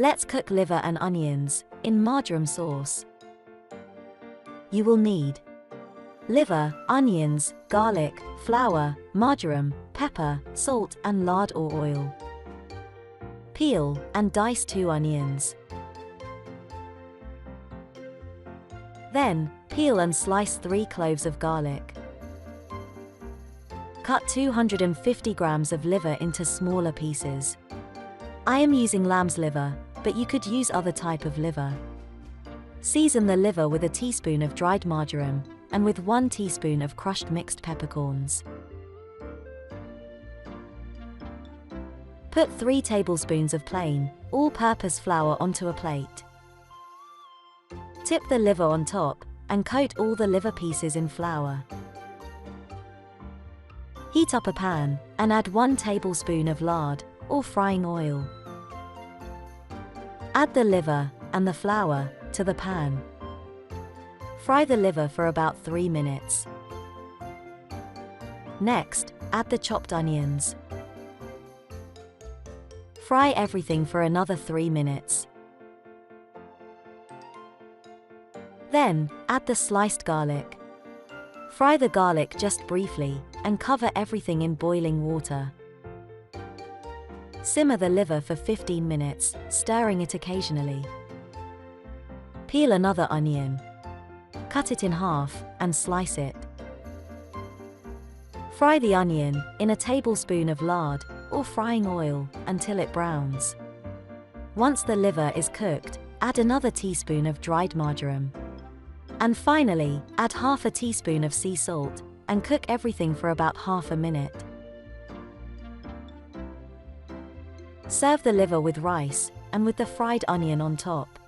Let's cook liver and onions in marjoram sauce. You will need liver, onions, garlic, flour, marjoram, pepper, salt and lard or oil. Peel and dice 2 onions. Then, peel and slice 3 cloves of garlic. Cut 250 grams of liver into smaller pieces. I am using lamb's liver, but you could use other type of liver. Season the liver with a teaspoon of dried marjoram and with 1 teaspoon of crushed mixed peppercorns. Put 3 tablespoons of plain, all-purpose flour onto a plate. Tip the liver on top and coat all the liver pieces in flour. Heat up a pan and add 1 tablespoon of lard or frying oil. Add the liver and the flour to the pan. Fry the liver for about 3 minutes. Next, add the chopped onions. Fry everything for another 3 minutes. Then, add the sliced garlic. Fry the garlic just briefly and cover everything in boiling water. Simmer the liver for 15 minutes, stirring it occasionally. Peel another onion. Cut it in half and slice it. Fry the onion in a tablespoon of lard or frying oil until it browns. Once the liver is cooked, add another teaspoon of dried marjoram. And finally, add half a teaspoon of sea salt and cook everything for about half a minute. Serve the liver with rice and with the fried onion on top.